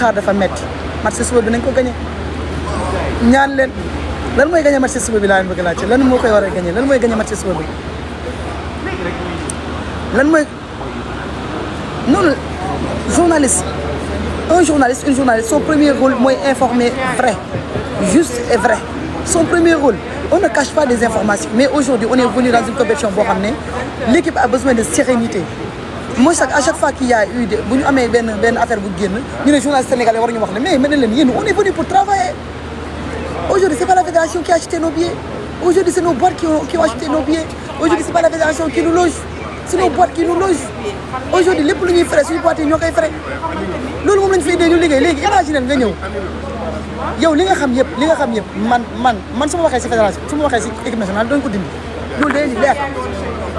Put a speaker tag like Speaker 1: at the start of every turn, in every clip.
Speaker 1: xaar dafa metti match si suba bi nañ ko gagné ñaan leen lan mooy gagné match si suba bi laa leen bëgg laajte lan moo koy war a gagné lan mooy gagné match si suba bi lan mooy non journaliste un journaliste une journaliste son premier rôle mooy informer vrai juste et vrai son premier rôle on ne cache pas des informations mais aujourd'hui on est venu dans une compétition boo xam ne l'équipe a besoin de sérénité mooy à chaque fois qu'il y a eu bu ñu amee benn affaire bu génn ñu ne journaliste sénégalais war ñu wax ne mais mën na leen yéen on est venu pour travailler aujourd'hui c'est pas la fédération qui a acheté nos billets aujourd'hui c'est nos boîtes qui ont acheté nos billets aujourd'hui c'est pas la fédération qui nous loge c'est nos boîtes qui nous logent aujourd'hui lépp lu ñuy frais suñu boîte yi ñoo koy frais loolu moom lañu fi indee ñu liggéey léegi imagine nga ñëw yow li nga xam yëpp man su ma waxee si fédération su ma waxee si équipe nationale doon ko dindi loolu day leer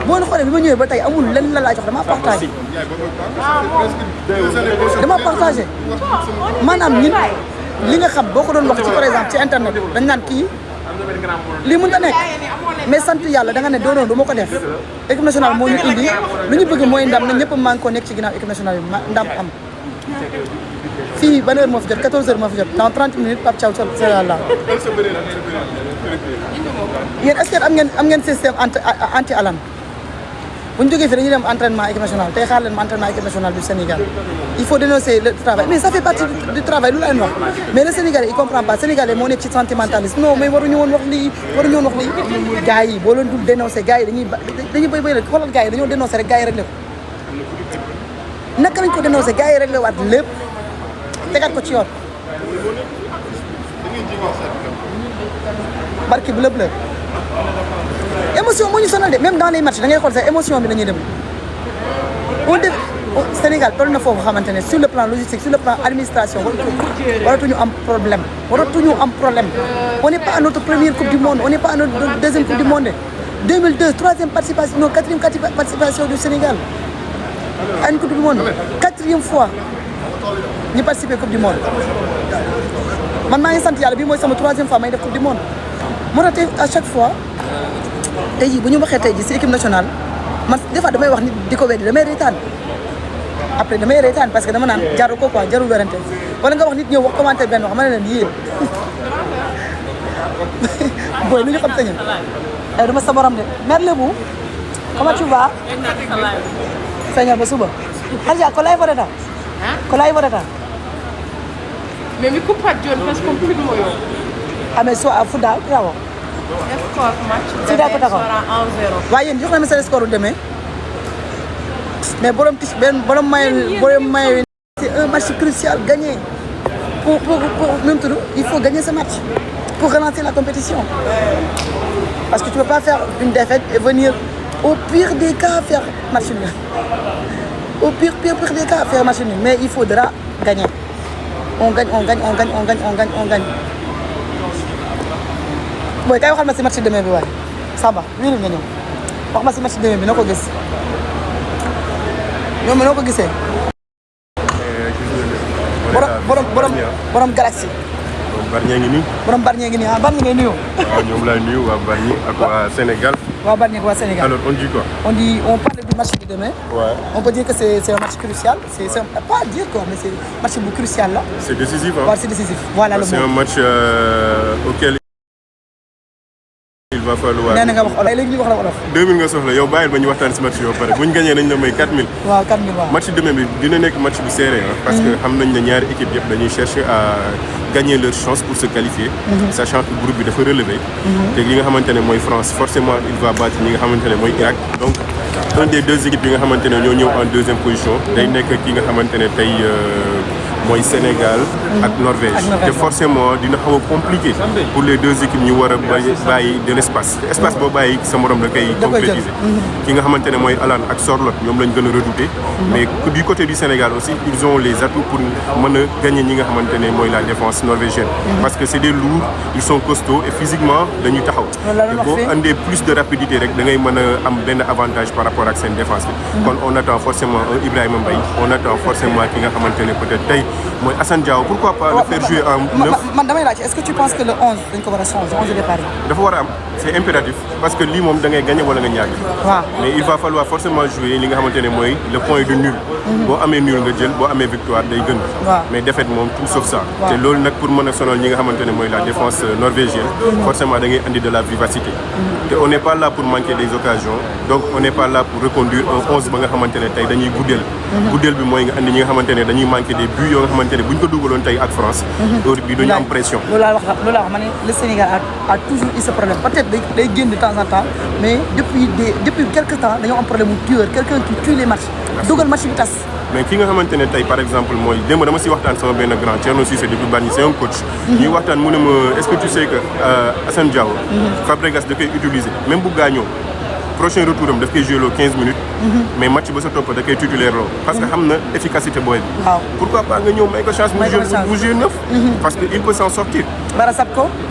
Speaker 1: boo xoolee bi ma ñëwee ba tey amul lenn la laa jox dama partagé maanaam ñun li nga xam boo ko doon wax ci par exemple ci internet dañ naan kii lii mën ta nekk mais sant yàlla da nga ne doonoon du ma ko def équipe nationale moo ñu indi lu ñu bëgg mooy ndam na ñëpp maa ngi ko nekk ci ginnaaw équipe nationale bi ndam am fii ban heure moo fi jot 14 heures moo fi jot dans 30 minutes Pape Thiaw sera là yéen est-ce que am ngeen système anti alarme bu ñu jógee fii dañuy dem entraînement équipe nationale tey xaar leen ma entraînement équipe nationale du Sénégal il faut dénoncer le travail mais ça fait partie du travail lu la leen wax mais le Sénégalais il comprend pas Sénégalais moo nekk ci sentimentaliste non mais waruñu woon wax lii gars yi boo leen dul dénoncer gars yi dañuy bëy rek xoolal gars yi dañoo dénoncer rek gars yi réglé ko naka lañ ko dénoncer gars yi réglé waat lépp tegaat ko ci yoon barki bleu émotion moo ñu sonal de même dans les matchs da ngay xool sax émotion bi dañuy dem on def Sénégal toll na foofu xamante ne sur le plan logistique sur le plan administration waratuñu am problème on n'est pas à notre première coupe du monde on n'est pas à notre deuxième coupe du monde 2002 troisième participation non quatrième participation du Sénégal à une coupe du monde quatrième fois ñu participer coupe du monde man maa ngi sant yàlla bii mooy sama troisième fois may def coupe du monde moo tax à chaque fois tey jii bu ñu waxee tey jii si équipe nationale man des fois damay wax nit di ko weddi damay reetaan après damay reetaan parce que dama naan jaru ko quoi jarul werante wala nga wax nit ñëw wax commentaire benn wax ma ne leen yéen booy lu ñu xam sañu ay dama sa borom de mère Lebou comment tu vas feeñal ba suba Hadja ko lay foreta
Speaker 2: mais mi coupat joni par ce qu'on filme yo
Speaker 1: ame so a fuda bravo
Speaker 2: score match
Speaker 1: fuda ko tako
Speaker 2: 1-0
Speaker 1: waaye yéen jox na ma seen score demee mais borom may c'est un match crucial gagné pour même tout il faut gagner ce match pour relancer la compétition parce que tu peux pas faire une défaite et venir au pire des cas faire match nul au pire des cas faire match nul mais il faudra gagner on gagne booy kay waxal ma si match demain bi waay Samba wii nga ñëw wax ma si match demain bi noo ko gis ñoom noo ko gisee. borom Galaxy.
Speaker 3: Bargny ngi nii.
Speaker 1: borom Bargny ngi nii ah Bargny ngay nuyoo.
Speaker 3: waaw ñoom laay nuyu waa Bargny ak waa Sénégal.
Speaker 1: waa Bargny ak waa Sénégal.
Speaker 3: alors on dit quoi.
Speaker 1: on parle du match de demain.
Speaker 3: Ouais.
Speaker 1: On peut dire que c'est un match crucial c'est pas dire quoi mais c'est un match bu crucial là.
Speaker 3: c'est décisif hein.
Speaker 1: waaw c'est décisif voilà le mot.
Speaker 3: c'est un match auquel il va falloir.
Speaker 1: nee na nga wax olof léegi ñu wax la olof.
Speaker 3: 2000 nga soxla yow bàyyil ba ñu waxtaan si match yi ba pare bu ñu gagné nañ la may 4000.
Speaker 1: waaw 4000 waaw.
Speaker 3: match demain bi dina nekk match bu serré hein, parce que xam nañ ne ñaari équipe yëpp dañuy chercher à gagner leur chance pour se qualifier. Sachant que groupe bi dafa relevé. te li nga xamante ne mooy France forcément il va battre ñi nga xamante ne mooy Irak donc un des deux équipes yi nga xamante ne ñoo ñëw en deuxième position day nekk ki nga xamante ne tey mooy Sénégal ak Norvège te forcément dina xaw a compliqué pour les deux équipes ñu war a bàyyi de l'espace espace boo bàyyi sa morom da koy concrétiser ki nga xamante ne mooy Alan ak Sorloth ñoom lañ gën a redouter mais du côté du Sénégal aussi ils ont les atouts pour mën a gagner ñi nga xamante ne mooy la défense norvégienne parce que c'est des lourds ils sont costauds et physiquement dañuy taxaw te boo andee plus de rapidité rek da ngay mën a am benn avantage par rapport ak seen défense bi kon on attend forcément un Ibrahima Mbaye on attend forcément ki nga xamante ne peut-être tey mooy Assane Diao pourquoi pas le faire jouer en 9.
Speaker 1: man damay laaj est-ce que tu penses que le 11 dañ ko war a changer 11 de départ yi.
Speaker 3: dafa war a am c'est impératif parce que lii moom da ngay gagner wala nga ñàkk.
Speaker 1: waaw
Speaker 3: mais il va falloir forcément jouer li nga xamante ne mooy le point de nul. boo amee nul nga jël boo amee victoire day gën. mais défaite moom tout sauf ça. te loolu nag pour mën a sonal ñi nga xamante ne mooy la défense norvégienne. forcément da ngay andi de la vivacité. te on n'est pas là pour manquer des occasions donc on n'est pas là pour reconduire un 11 ba nga xamante ne tey dañuy guddeel. guddeel bi mooy nga andi ñi nga xamante ne dañuy manquer des buts yoo nga xamante ne bu ñu ko dugaloon tey ak France. heure bi duñu am pression.
Speaker 1: loolu laa wax ma ne le Sénégal a toujours eu ce problème peut-être day génn de temps en temps mais depuis quelque temps dañoo am problème mu tueur quelqu'un qui tue les matchs. dugal match bi tas.
Speaker 3: mais ki nga xamante ne tey par exemple mooy démb dama si waxtaan sama benn grand Thierno Cissé depuis Bargny c'est un coach. ñuy waxtaan mu ne ma est-ce que tu sais que Assane Diao. Fabregas da koy utiliser même bu gaañoo prochain retour am daf koy jouer loo 15 minutes. mais match ba sa topp da koy titulaire loo. parce que xam na efficacité booy bi.
Speaker 1: waaw
Speaker 3: pourquoi pas nga ñëw may ko chance mu jouer neuf. parce que il peut s'en sortir.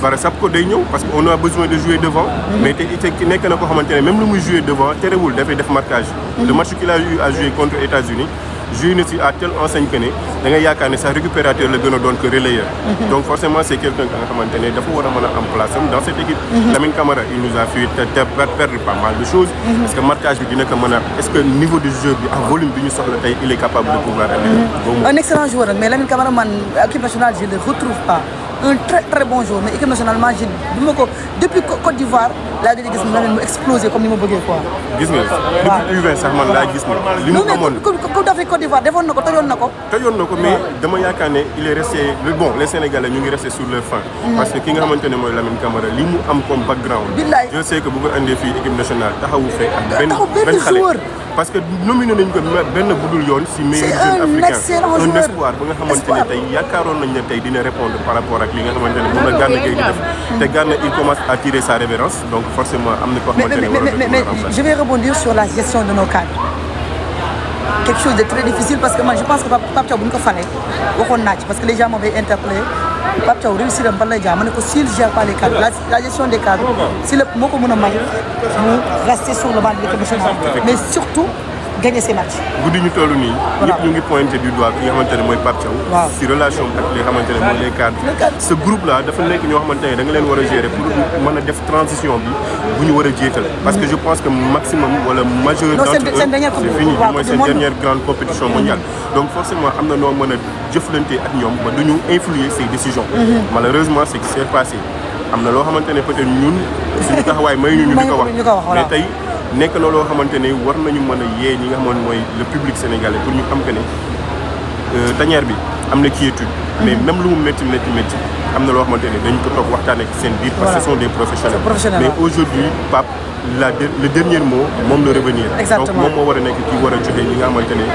Speaker 1: Bara Sapko day ñëw parce que on a besoin de jouer devant. mais te nekk na ko xamante ne même lu muy jouer devant terewul dafay def marquage. le match qu'il a eu à jouer contre États-Unis joué na si à telle enseigne que ne da ngay yaakaar ne sax récupérateur la gën a doon que relayeur. donc forcément c'est quelqu'un nga xamante ne dafa war a mën a am place am dans cette équipe. Lamine Camara il nous a fait perdre pas mal de choses. parce que marquage bi dina ko mën a est-ce que niveau de jeu bi ak volume bi ñu soxla tey il est capable de pouvoir aller. un excellent joueur mais Lamine Camara man équipe nationale je le retrouve pas. un très très bon joueur mais équipe nationale man je du ma ko depuis Côte d'Ivoire laa gëj a gis Lamine mu explosé comme ni ma bëggee quoi.
Speaker 3: gis nga depuis U20 sax man laa gis ne li mu amoon
Speaker 1: Coupe d'Afrique Côte d'Ivoire defoon na ko tojoon na ko.
Speaker 3: mais dama yaakaar ne il est resté bon les Sénégalais ñu ngi resté sur leur faim. parce que ki nga xamante ne mooy Lamine Camara li mu am comme background.
Speaker 1: billaay
Speaker 3: je sais que bu ko andee fii équipe nationale taxawu fee ak benn xale. parce que nominé nañu ko benn budul yoon si meilleur jeune africain un espoir ba nga xamante ne tey yaakaaroon nañ ne tey dina répondre par rapport ak li nga xamante ne moom la Gana Gueye di def te Gana il commence à tirer sa révérence donc forcément am na ko xamante ne war na
Speaker 1: mais je vais rebondir sur la gestion de nos cadres quelque chose de très difficile parce que moi je pense que Pape Thiaw bu ñu ko falee waxoon naa ci parce que les gens m'avaient interpellé Pape Thiaw réussir am ban lay jaar ma ne ko s'il gère pas les cadres la gestion des cadres si lépp moo ko mën a may mu rester sur le banc de l'équipe nationale mais surtout gagner ces matchs.
Speaker 3: guddi ñu toll nii. ñëpp ñu ngi pointé du doigt ki nga xamante ne mooy Pape Thiaw. si relation ak li nga xamante ne mooy les cadres. ce groupe là dafa nekk ñoo xamante ne da nga leen war a gérer pour mën a def transition bi bu ñu war a jéetal. parce que je pense que maximum wala majeur. d'entre eux c'est fini bi mooy seen dernière grande compétition mondiale. donc forcément am na noo mën a jëflante ak ñoom ba du ñu influer ces décisions. malheureusement c'est ce qui s'est passé am na loo xamante ne peut-être ñun suñu taxawaay may ñu di ko wax mais tey. nekk na loo xamante ne war nañu mën a yee ñi nga xamante mooy le public sénégalais pour ñu xam que ne tanière bi am na quiétude mais même lu mu métti am na loo xamante ne dañ ko toog waxtaan ak seen biir parce que ce sont des professionnels mais aujourd'hui Pape le dernier mot moom la revenir donc moom moo war a nekk kii war a joxe ñi nga xamante ne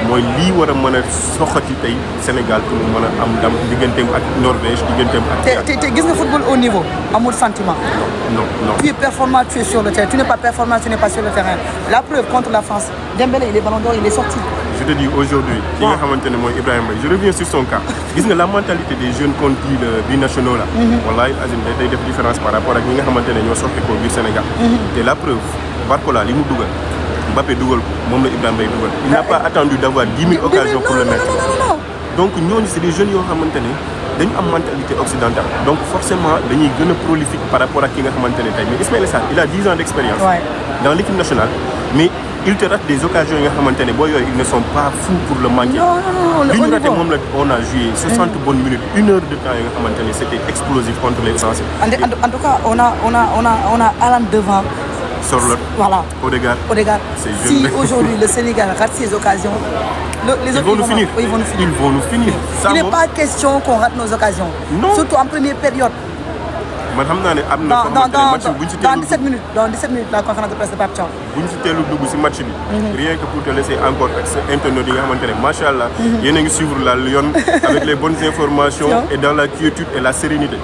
Speaker 3: mooy lii war a mën a soxati tey Sénégal pour mu mën a am ndam digganteem ak Norvège digganteem ak
Speaker 1: te gis nga football au niveau amul sentiment
Speaker 3: non
Speaker 1: tu es performant tu es sur le terrain tu n'es pas performant tu n'es pas sur le terrain la preuve contre la France Dembélé il est ballon d'or il est sorti
Speaker 3: je te dis aujourd'hui ki nga xamante ne mooy Ibrahima je reviens sur son cas gis nga la mentalité des jeunes qu'on dit binationaux là wallahi azim day def différence par rapport ak ñi nga xamante ne ñoo soxla ko biir Sénégal te la preuve Barcola li mu dugal Mbappé dugal ko moom la Ibrahima Mbaye dugal il n'a pas attendu d'avoir 10 000 occasions pour le mettre donc ñooñu c'est des jeunes yoo xamante ne dañu am mentalité occidentale donc forcément dañuy gën a prolifique par rapport ak ki nga xamante ne tey mais Ismaïla Sarr il a 10 ans d'expérience dans l'équipe nationale mais il te rate des occasions yi nga xamante ne boo yooyu ils ne sont pas fous pour le manquer li ñu raté moom la on a joué 60 bonnes minutes 1 heure de temps yi nga xamante ne c'était explosif contre les Français
Speaker 1: en tout cas on a Haaland devant
Speaker 3: Sorloth
Speaker 1: voilà
Speaker 3: Odegaard
Speaker 1: si aujourd'hui le Sénégal rate ses occasions les autres ils vont nous finir il n'est pas question qu'on rate nos occasions surtout en première période
Speaker 3: man xam naa ne am na match bi bu ñu si
Speaker 1: dans 17 minutes la conférence de presse de Pape Thiaw
Speaker 3: bu ñu si teelu dugg si match bi rien que pour te laisser encore ak sa internautes yi nga xamante ne macha allah yéen a ngi suivre la Lyon avec les bonnes informations et dans la quiétude et la sérénité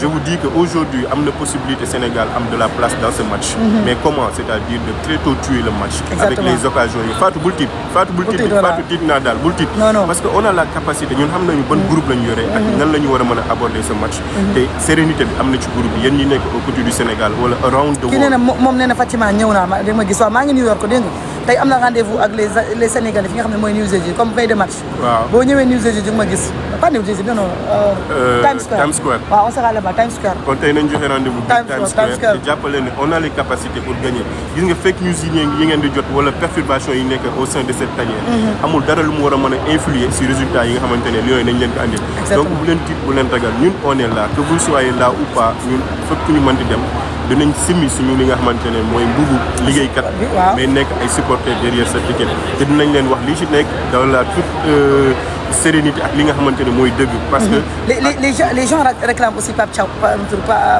Speaker 3: je vous dis que aujourd'hui am na possibilité Sénégal am de la place dans ce match mais comment c'est-à-dire de très tôt tuer le match avec les occasions yi Fatou bul tiit Fatou tiit naa daal bul tiit parce que on a la capacité ñun xam nañu ban groupe lañu yore ak nan la ñu war a mën a aborder ce match te sérénité bi am na ci groupe yéen ñi nekk au côté du Sénégal wala around the world.
Speaker 1: kii nee na moom nee na Fatima ñëw naa dégg ma gis waaw maa ngi New York dégg nga tey am na rendez-vous ak les Sénégalais fi nga xam ne mooy New Jersey comme veille de match.
Speaker 3: waaw
Speaker 1: boo ñëwee New Jersey di nga ma gis pas New Jersey non. Times Square. waaw on sera là-bas Times Square.
Speaker 3: kon tey nañ joxe rendez-vous. Times Square di jàppale ne on a les capacités pour gagner gis nga fake news yi ngeen di jot wala perturbation yi nekk au sein de cette tanière. amul dara lu mu war a mën a influer sur résultats yi nga xamante ne Lions yi nañ leen ko andil. donc bu leen tiit bu leen ragal ñun on est là que vous soyez là ou pas ñun fépp ñu mën di dem. dinañ simi suñu li nga xamante ne mooy mbubu liggéeykat mais nekk ay supporters derrière cette équipe te dinañ leen wax li ci nekk dans la toute sérénité ak li nga xamante ne mooy dëgg parce que
Speaker 1: les gens réclament aussi Pape Thiaw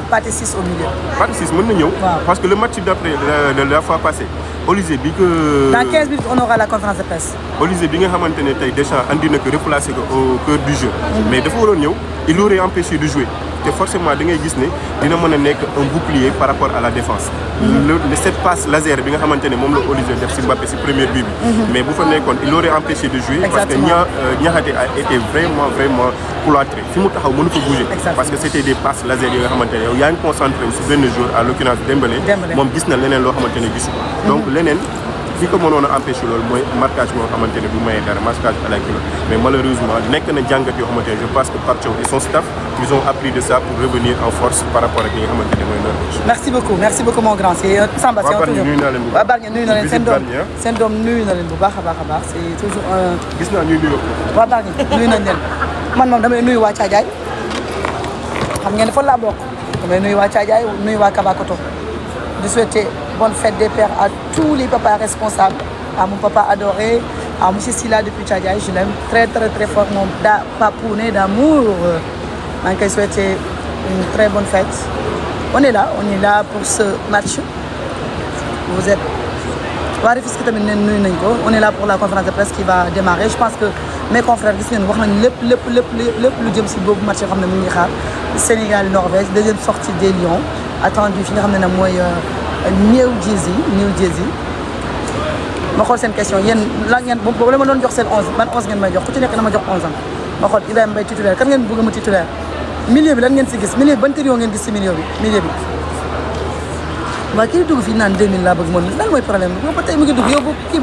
Speaker 1: Pathé Ciss au milieu.
Speaker 3: Pathé Ciss mën na ñëw parce que le match d'après de la fois passée Olysée bi que
Speaker 1: dans 15 minutes on aura la conférence de presse.
Speaker 3: Olysée bi nga xamante ne tey Deschamps andi na ko replacé ko au cœur du jeu mais dafa waroon ñëw il aurait empêché de jouer te forcément da ngay gis ne dina mën a nekk un bouclier par rapport à la défense. cette passe laser bi nga xamante ne moom la Olysée def si Mbappé si première but bi. mais bu fa nekkoon il aurait empêché de jouer. parce que Niakhaté a été vraiment cloîtré fi mu taxaw mënu fa bouger. parce que c'était des passes laser yi nga xamante ne yow yaa ngi concentré wu si benn joueur à l'occurrence Dembélé. moom gis na leneen loo xamante ne gisu ko. donc leneen. li ko mënoon a empêché loolu mooy marquage boo xamante ne du maye dara marquage à la culotte mais malheureusement nekk na jàngat yoo xamante ne je pense que Pape Thiaw et son staff ils ont appris de ça pour revenir en force par rapport ak li nga xamante ne mooy Norvège.
Speaker 1: merci beaucoup mon grand c'est Samba.
Speaker 3: waa Bargny nuyu naa leen bu baax
Speaker 1: waa Bargny nuyu na leen seen doom nuyu na leen bu baax a baax c'est toujours un.
Speaker 3: gis naa ñuy nuyoo.
Speaker 1: waa Bargny nuyu nañ leen man moom damay nuyu waa Thiadiaye xam ngeen ne fan laa bokk damay nuyu waa Thiadiaye nuyu waa Kabakoto de souhaiter bonne fête des pères à tous les papas responsables, à mon papa adoré, à monsieur Silla depuis Thiadiaye, je l'aime très fort, mon papounet d'amour. Je vais souhaiter une très bonne fête. On est là pour ce match. Vous êtes... On est là pour la conférence de presse qui va démarrer. Je pense que mes confrères, ils ont dit que match Sénégal-Norvège, deuxième sortie des Lions. Attendu, New Jersey ma xool seen question yéen la ngeen boobu la ma doon jox seen 11 ban 11 ngeen may jox ku ci nekk na ma jox 11 ans ma xool Ibrahima Mbaye titulaire kan ngeen bëgg ma titulaire milieu bi lan ngeen si gis milieu bi ban trio ngeen gis si milieu bi waaw kii dugg fii naan 2000 laa bëgg moom lan mooy problème bi ba tey mu ngi dugg yow kii